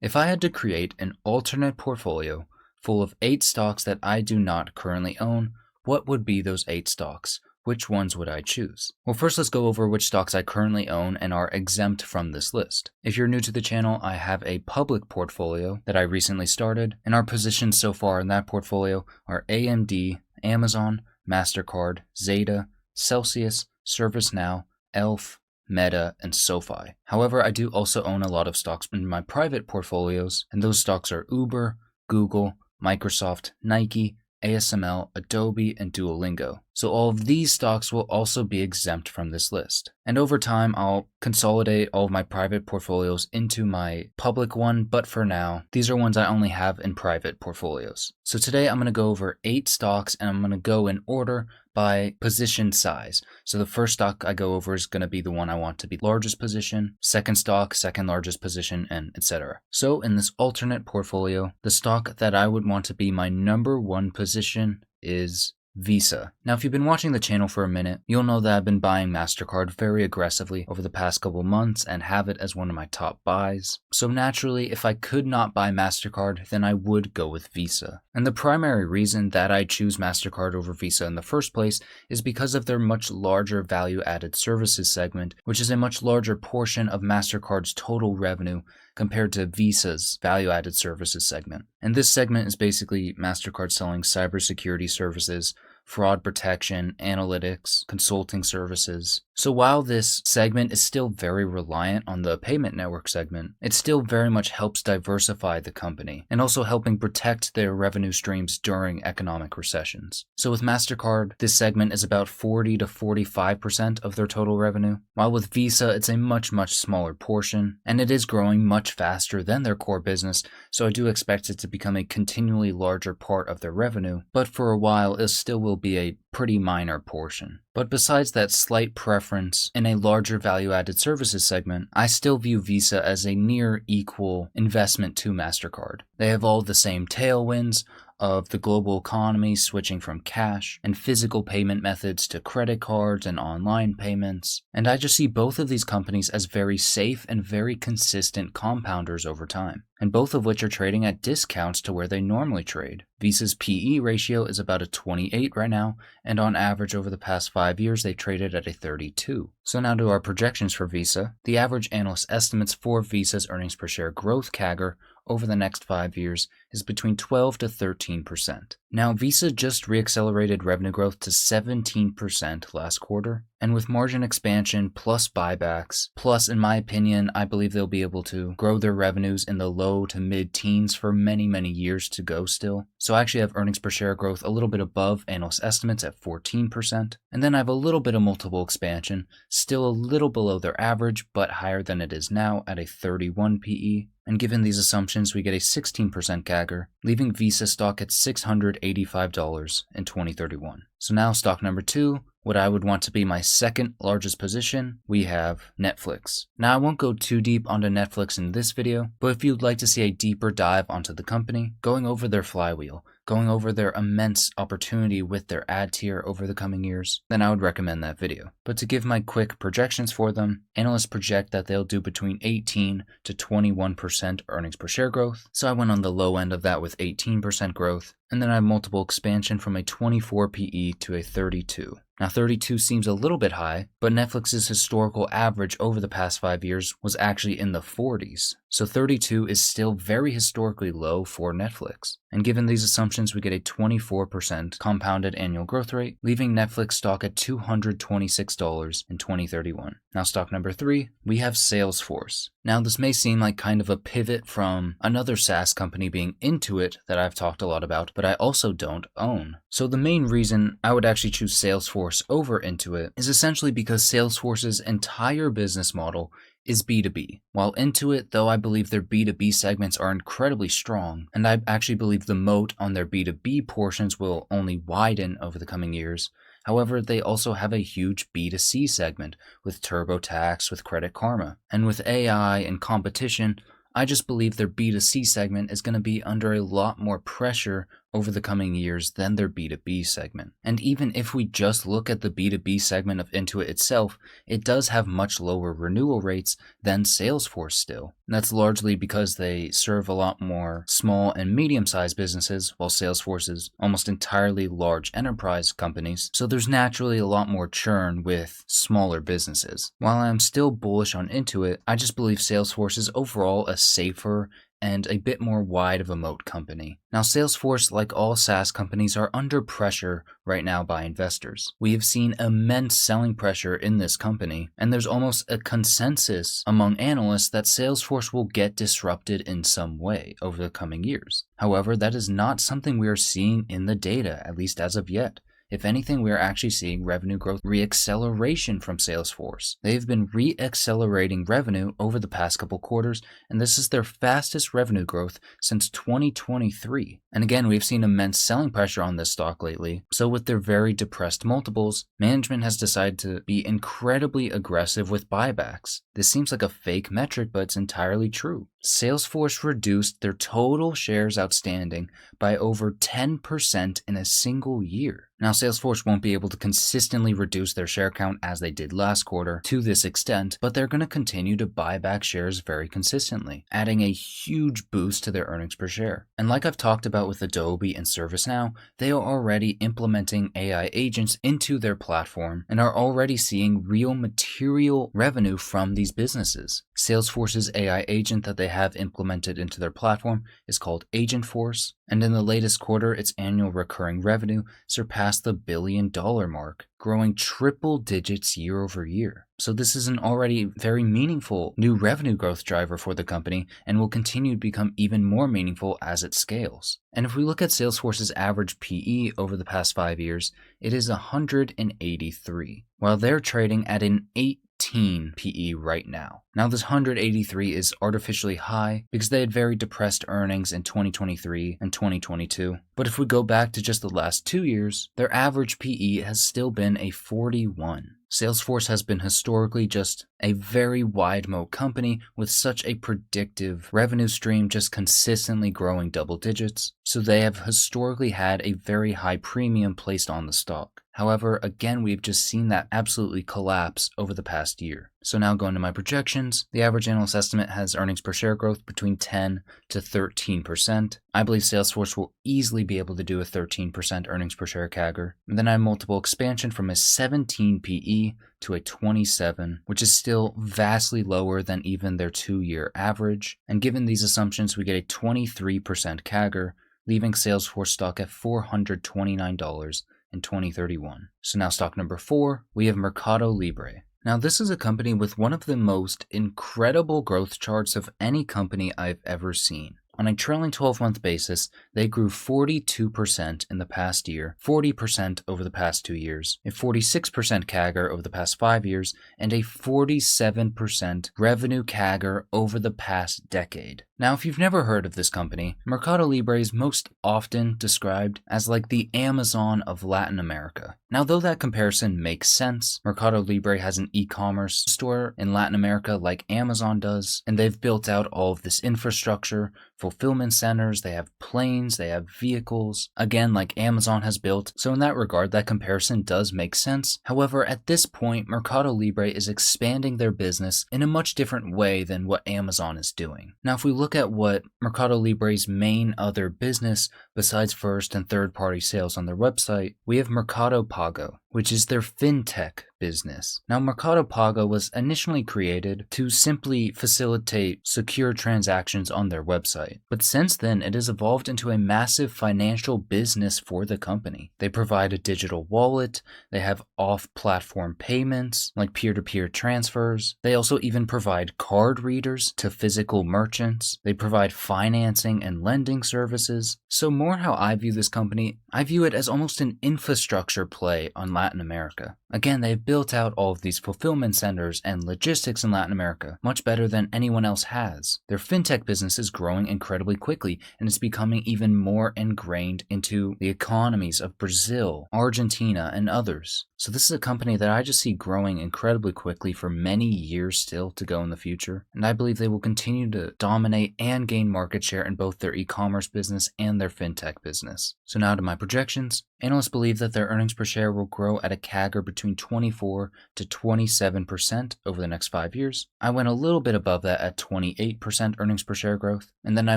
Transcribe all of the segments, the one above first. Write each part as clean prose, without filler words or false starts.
If I had to create an alternate portfolio full of 8 stocks that I do not currently own, what would be those 8 stocks? Which ones would I choose? Well, first let's go over which stocks I currently own and are exempt from this list. If you're new to the channel, I have a public portfolio that I recently started, and our positions so far in that portfolio are AMD, Amazon, MasterCard, Zeta, Celsius, ServiceNow, Elf, Meta, and SoFi. However, I do also own a lot of stocks in my private portfolios, and those stocks are Uber, Google, Microsoft, Nike, ASML, Adobe, and Duolingo. So all of these stocks will also be exempt from this list. And over time, I'll consolidate all of my private portfolios into my public one, but for now, these are ones I only have in private portfolios. So today I'm going to go over 8 stocks, and I'm going to go in order by position size. So the first stock I go over is going to be the one I want to be largest position, second stock, second largest position, and etc. So in this alternate portfolio, the stock that I would want to be my number 1 position is Visa. Now, if you've been watching the channel for a minute, you'll know that I've been buying MasterCard very aggressively over the past couple months and have it as one of my top buys. So naturally, if I could not buy MasterCard, then I would go with Visa. And the primary reason that I choose MasterCard over Visa in the first place is because of their much larger value-added services segment, which is a much larger portion of MasterCard's total revenue compared to Visa's value-added services segment. And this segment is basically MasterCard selling cybersecurity services, fraud protection, analytics, consulting services. So while this segment is still very reliant on the payment network segment, it still very much helps diversify the company and also helping protect their revenue streams during economic recessions. So with MasterCard, this segment is about 40 to 45% of their total revenue, while with Visa, it's a much smaller portion, and it is growing much faster than their core business, so I do expect it to become a continually larger part of their revenue, but for a while, it still will be a pretty minor portion. But besides that slight preference in a larger value-added services segment, I still view Visa as a near equal investment to MasterCard. They have all the same tailwinds of the global economy switching from cash and physical payment methods to credit cards and online payments. And I just see both of these companies as very safe and very consistent compounders over time, and both of which are trading at discounts to where they normally trade. Visa's PE ratio is about a 28 right now, and on average over the past 5 years they traded at a 32. So now to our projections for Visa. The average analyst estimates for Visa's earnings per share growth CAGR over the next 5 years is between 12 to 13%. Now, Visa just reaccelerated revenue growth to 17% last quarter, and with margin expansion plus buybacks, plus in my opinion, I believe they'll be able to grow their revenues in the low to mid-teens for many years to go still. So I actually have earnings per share growth a little bit above analyst estimates at 14%, and then I have a little bit of multiple expansion, still a little below their average, but higher than it is now at a 31 PE. And given these assumptions, we get a 16% CAGR, leaving Visa stock at $685 in 2031. So now stock number 2, what I would want to be my second largest position, we have Netflix. Now I won't go too deep onto Netflix in this video, but if you'd like to see a deeper dive onto the company, going over their flywheel, going over their immense opportunity with their ad tier over the coming years, then I would recommend that video. But to give my quick projections for them, analysts project that they'll do between 18 to 21% earnings per share growth. So I went on the low end of that with 18% growth, and then I have multiple expansion from a 24 PE to a 32. Now 32 seems a little bit high, but Netflix's historical average over the past 5 years was actually in the 40s. So 32 is still very historically low for Netflix. And given these assumptions, we get a 24% compounded annual growth rate, leaving Netflix stock at $226 in 2031. Now stock number 3, we have Salesforce. Now this may seem like kind of a pivot from another SaaS company being Intuit that I've talked a lot about, but I also don't own. So the main reason I would actually choose Salesforce over Intuit is essentially because Salesforce's entire business model is B2B. While Intuit, though I believe their B2B segments are incredibly strong, and I actually believe the moat on their B2B portions will only widen over the coming years, however, they also have a huge B2C segment with TurboTax, with Credit Karma, and with AI and competition, I just believe their B2C segment is going to be under a lot more pressure over the coming years than their B2B segment. And even if we just look at the B2B segment of Intuit itself, it does have much lower renewal rates than Salesforce still. And that's largely because they serve a lot more small and medium-sized businesses, while Salesforce is almost entirely large enterprise companies. So there's naturally a lot more churn with smaller businesses. While I'm still bullish on Intuit, I just believe Salesforce is overall a safer and a bit more wide of a moat company. Now, Salesforce, like all SaaS companies, are under pressure right now by investors. We have seen immense selling pressure in this company, and there's almost a consensus among analysts that Salesforce will get disrupted in some way over the coming years. However, that is not something we are seeing in the data, at least as of yet. If anything, we are actually seeing revenue growth re-acceleration from Salesforce. They've been re-accelerating revenue over the past couple quarters, and this is their fastest revenue growth since 2023. And again, we've seen immense selling pressure on this stock lately, so with their very depressed multiples, management has decided to be incredibly aggressive with buybacks. This seems like a fake metric, but it's entirely true. Salesforce reduced their total shares outstanding by over 10% in a single year. Now, Salesforce won't be able to consistently reduce their share count as they did last quarter to this extent, but they're going to continue to buy back shares very consistently, adding a huge boost to their earnings per share. And like I've talked about with Adobe and ServiceNow, they are already implementing AI agents into their platform and are already seeing real material revenue from these businesses. Salesforce's AI agent that they have implemented into their platform is called Agentforce, and in the latest quarter, its annual recurring revenue surpassed the $1 billion mark, growing triple digits year over year. So this is an already very meaningful new revenue growth driver for the company and will continue to become even more meaningful as it scales. And if we look at Salesforce's average PE over the past 5 years, it is 183, while they're trading at an 18 PE right now. Now, this 183 is artificially high because they had very depressed earnings in 2023 and 2022. But if we go back to just the last 2 years, their average PE has still been a 41. Salesforce has been historically just a very wide moat company with such a predictive revenue stream, just consistently growing double digits. So they have historically had a very high premium placed on the stock. However, again, we've just seen that absolutely collapse over the past year. So now going to my projections, the average analyst estimate has earnings per share growth between 10 to 13%. I believe Salesforce will easily be able to do a 13% earnings per share CAGR. And then I have multiple expansion from a 17 PE to a 27, which is still vastly lower than even their 2-year average. And given these assumptions, we get a 23% CAGR, leaving Salesforce stock at $429 in 2031. So now stock number 4, we have Mercado Libre. Now, this is a company with one of the most incredible growth charts of any company I've ever seen. On a trailing 12-month basis, they grew 42% in the past year, 40% over the past 2 years, a 46% CAGR over the past 5 years, and a 47% revenue CAGR over the past decade. Now, if you've never heard of this company, Mercado Libre is most often described as like the Amazon of Latin America. Now, though that comparison makes sense, Mercado Libre has an e-commerce store in Latin America like Amazon does, and they've built out all of this infrastructure, fulfillment centers, they have planes, they have vehicles, again, like Amazon has built. So in that regard, that comparison does make sense. However, at this point, Mercado Libre is expanding their business in a much different way than what Amazon is doing. Now, if we look at what Mercado Libre's main other business, besides first and third party sales on their website, we have Mercado Pago, which is their fintech business. Now, Mercado Pago was initially created to simply facilitate secure transactions on their website, but since then it has evolved into a massive financial business for the company. They provide a digital wallet, they have off-platform payments like peer-to-peer transfers, they also even provide card readers to physical merchants, they provide financing and lending services. So more how I view this company, I view it as almost an infrastructure play on Latin America. Again, they've built out all of these fulfillment centers and logistics in Latin America much better than anyone else has. Their fintech business is growing incredibly quickly and is becoming even more ingrained into the economies of Brazil, Argentina, and others. So this is a company that I just see growing incredibly quickly for many years still to go in the future, and I believe they will continue to dominate and gain market share in both their e-commerce business and their fintech business. So now to my projections. Analysts believe that their earnings per share will grow at a CAGR between 24 to 27% over the next 5 years. I went a little bit above that at 28% earnings per share growth, and then I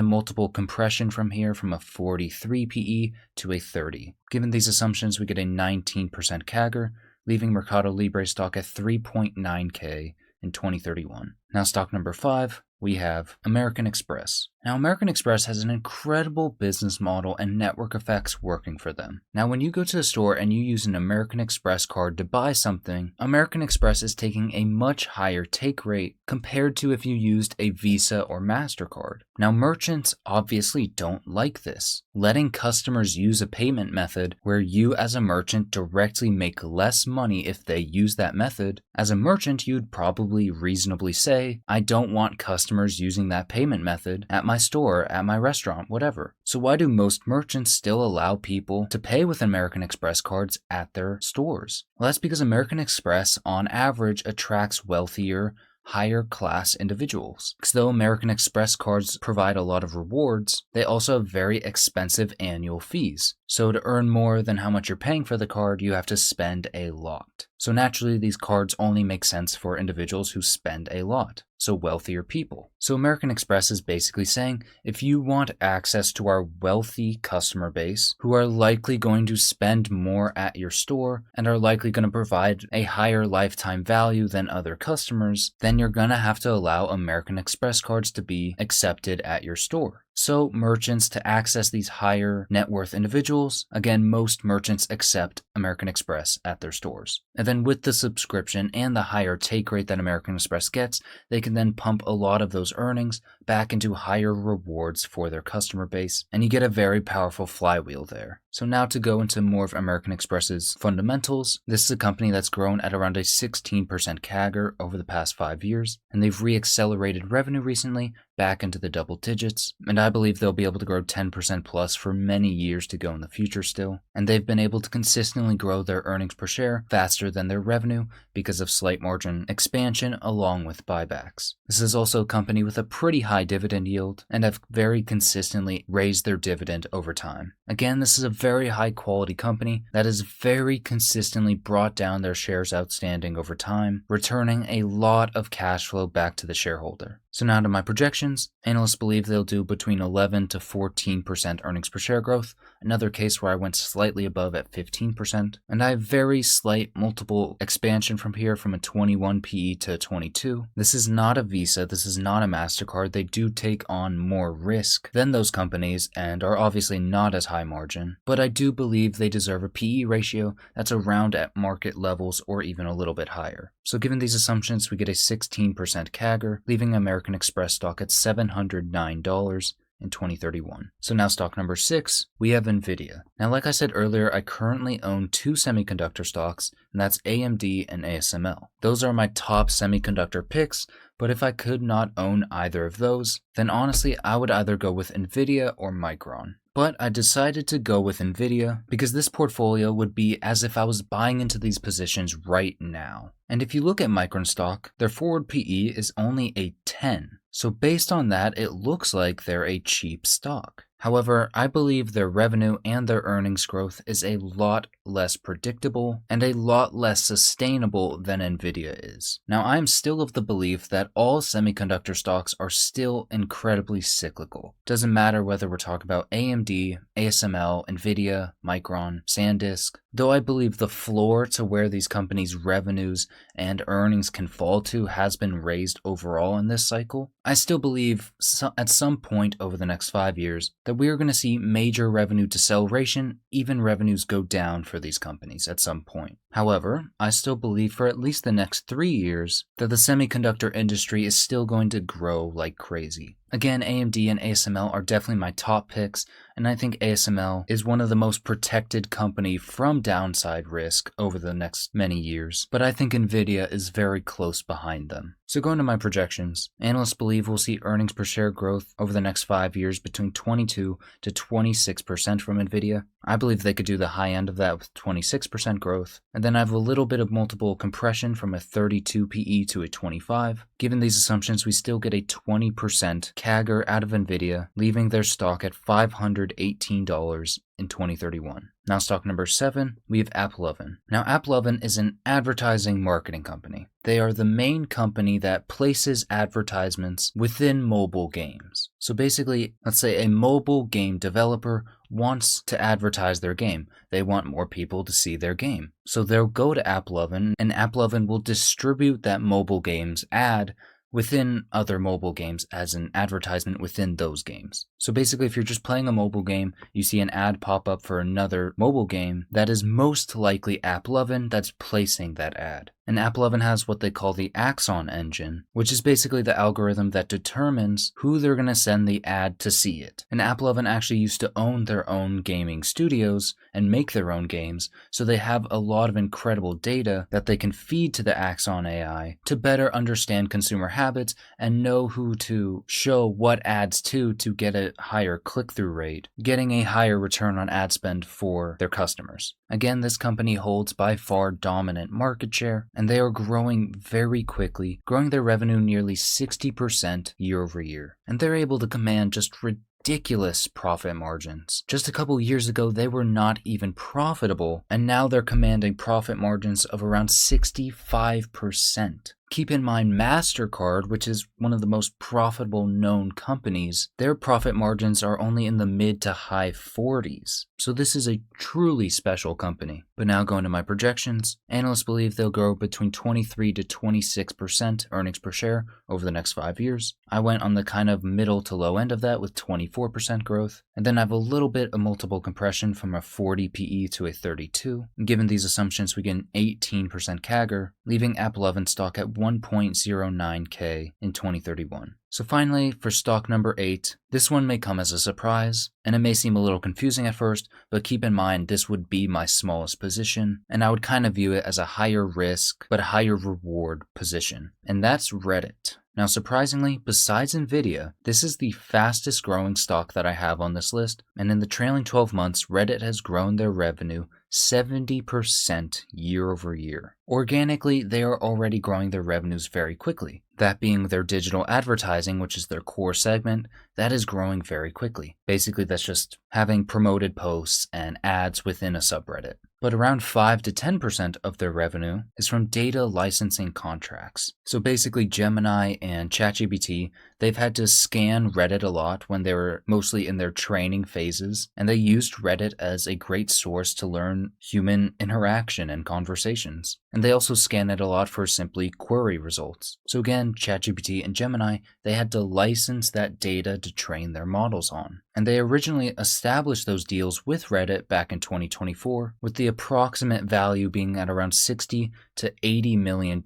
multiple compression from here from a 43 PE to a 30. Given these assumptions, we get a 19% CAGR, leaving Mercado Libre stock at 3.9K in 2031. Now stock number 5, we have American Express. Now, American Express has an incredible business model and network effects working for them. Now, when you go to the store and you use an American Express card to buy something, American Express is taking a much higher take rate compared to if you used a Visa or MasterCard. Now, merchants obviously don't like this. Letting customers use a payment method where you as a merchant directly make less money if they use that method, as a merchant you'd probably reasonably say, I don't want customers using that payment method at my store, at my restaurant, whatever. So why do most merchants still allow people to pay with American Express cards at their stores? Well, that's because American Express on average attracts wealthier, higher class individuals. Because though American Express cards provide a lot of rewards, they also have very expensive annual fees. So to earn more than how much you're paying for the card, you have to spend a lot. So naturally, these cards only make sense for individuals who spend a lot, so wealthier people. So American Express is basically saying, if you want access to our wealthy customer base, who are likely going to spend more at your store and are likely going to provide a higher lifetime value than other customers, then you're going to have to allow American Express cards to be accepted at your store. So merchants, to access these higher net worth individuals, again, most merchants accept American Express at their stores. And then with the subscription and the higher take rate that American Express gets, they can then pump a lot of those earnings back into higher rewards for their customer base, and you get a very powerful flywheel there. So now to go into more of American Express's fundamentals, this is a company that's grown at around a 16% CAGR over the past 5 years, and they've re-accelerated revenue recently back into the double digits, and I believe they'll be able to grow 10% plus for many years to go in the future still, and they've been able to consistently grow their earnings per share faster than their revenue because of slight margin expansion along with buybacks. This is also a company with a pretty high dividend yield and have very consistently raised their dividend over time. Again, this is a very high quality company that has very consistently brought down their shares outstanding over time, returning a lot of cash flow back to the shareholder. So now to my projections. Analysts believe they'll do between 11 to 14% earnings per share growth, another case where I went slightly above at 15%, and I have very slight multiple expansion from here from a 21 PE to 22. This is not a Visa, this is not a MasterCard. They do take on more risk than those companies and are obviously not as high margin, but I do believe they deserve a PE ratio that's around at market levels or even a little bit higher. So given these assumptions, we get a 16% CAGR, leaving American Express stock at $709 in 2031. So now stock number 6, we have Nvidia. Now like I said earlier, I currently own 2 semiconductor stocks, and that's AMD and ASML. Those are my top semiconductor picks, but if I could not own either of those, then honestly I would either go with Nvidia or Micron. But I decided to go with Nvidia because this portfolio would be as if I was buying into these positions right now. And if you look at Micron stock, their forward PE is only a 10. So based on that, it looks like they're a cheap stock. However, I believe their revenue and their earnings growth is a lot less predictable and a lot less sustainable than Nvidia is. Now, I'm still of the belief that all semiconductor stocks are still incredibly cyclical. Doesn't matter whether we're talking about AMD, ASML, Nvidia, Micron, SanDisk. Though I believe the floor to where these companies' revenues and earnings can fall to has been raised overall in this cycle, I still believe at some point over the next 5 years that we are going to see major revenue deceleration, even revenues go down for these companies at some point. However, I still believe for at least the next 3 years that the semiconductor industry is still going to grow like crazy. Again, AMD and ASML are definitely my top picks, and I think ASML is one of the most protected company from downside risk over the next many years, but I think Nvidia is very close behind them. So going to my projections, analysts believe we'll see earnings per share growth over the next 5 years between 22 to 26% from Nvidia. I believe they could do the high end of that with 26% growth, and then I have a little bit of multiple compression from a 32 PE to a 25. Given these assumptions, we still get a 20% CAGR out of Nvidia, leaving their stock at $518 in 2031. Now stock number 7, we have AppLovin. Now AppLovin is an advertising marketing company. They are the main company that places advertisements within mobile games. So basically, let's say a mobile game developer wants to advertise their game. They want more people to see their game. So they'll go to AppLovin, and AppLovin will distribute that mobile game's ad within other mobile games as an advertisement within those games. So basically, if you're just playing a mobile game, you see an ad pop up for another mobile game, that is most likely AppLovin that's placing that ad. And AppLovin has what they call the Axon engine, which is basically the algorithm that determines who they're going to send the ad to see it. And AppLovin actually used to own their own gaming studios and make their own games, so they have a lot of incredible data that they can feed to the Axon AI to better understand consumer habits and know who to show what ads to get a higher click-through rate, getting a higher return on ad spend for their customers. Again, this company holds by far dominant market share, and they are growing very quickly, growing their revenue nearly 60% year over year. And they're able to command just ridiculous profit margins. Just a couple years ago, they were not even profitable, and now they're commanding profit margins of around 65%. Keep in mind, MasterCard, which is one of the most profitable known companies, their profit margins are only in the mid to high 40s. So this is a truly special company. But now going to my projections, analysts believe they'll grow between 23 to 26% earnings per share over the next 5 years. I went on the kind of middle to low end of that with 24% growth. And then I have a little bit of multiple compression from a 40 PE to a 32. And given these assumptions, we get an 18% CAGR, leaving AppLovin stock at 1.09K in 2031. So finally, for stock number 8, this one may come as a surprise, and it may seem a little confusing at first, but keep in mind this would be my smallest position, and I would kind of view it as a higher risk, but a higher reward position, and that's Reddit. Now surprisingly, besides Nvidia, this is the fastest growing stock that I have on this list, and in the trailing 12 months, Reddit has grown their revenue 70% year over year. Organically, they are already growing their revenues very quickly. That being their digital advertising, which is their core segment, that is growing very quickly. Basically, that's just having promoted posts and ads within a subreddit. But around 5 to 10% of their revenue is from data licensing contracts. So basically, Gemini and ChatGPT, they've had to scan Reddit a lot when they were mostly in their training phases, and they used Reddit as a great source to learn human interaction and conversations. And they also scan it a lot for simply query results. So again, ChatGPT and Gemini, they had to license that data to train their models on. And they originally established those deals with Reddit back in 2024, with the approximate value being at around $60 to $80 million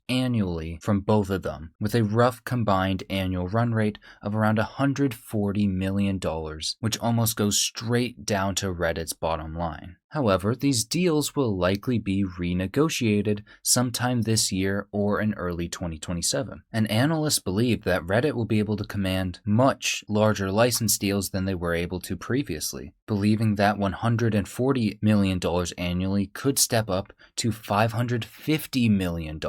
annually from both of them, with a rough combined annual run rate of around $140 million, which almost goes straight down to Reddit's bottom line. However, these deals will likely be renegotiated sometime this year or in early 2027. And analysts believe that Reddit will be able to command much larger license deals than they were able to previously, believing that $140 million annually could step up to $550 million,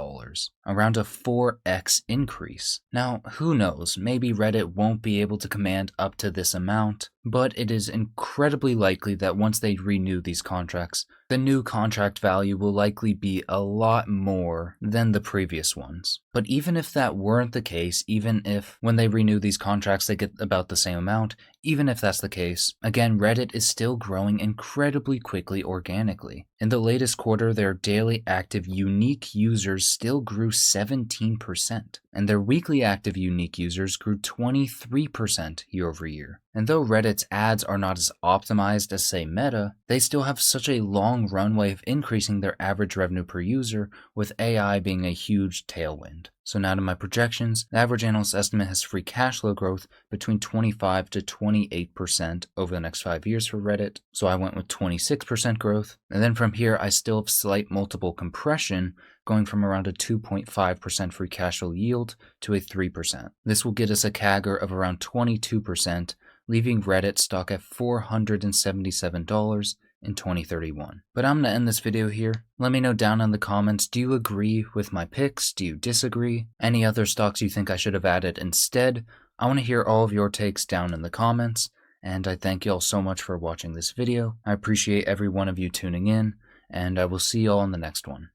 around a 4x increase. Now, who knows, maybe Reddit won't be able to command up to this amount, but it is incredibly likely that once they renew these contracts, the new contract value will likely be a lot more than the previous ones. But even if that weren't the case, even if when they renew these contracts they get about the same amount, even if that's the case, again, Reddit is still growing incredibly quickly organically. In the latest quarter, their daily active unique users still grew 17%, and their weekly active unique users grew 23% year over year. And though Reddit's ads are not as optimized as, say, Meta, they still have such a long runway of increasing their average revenue per user, with AI being a huge tailwind. dividend. So now to my projections. The average analyst estimate has free cash flow growth between 25 to 28% over the next 5 years for Reddit. So I went with 26% growth. And then from here, I still have slight multiple compression going from around a 2.5% free cash flow yield to a 3%. This will get us a CAGR of around 22%, leaving Reddit stock at $477 in 2031. But I'm going to end this video here. Let me know down in the comments, do you agree with my picks? Do you disagree? Any other stocks you think I should have added instead? I want to hear all of your takes down in the comments, and I thank you all so much for watching this video. I appreciate every one of you tuning in, and I will see you all in the next one.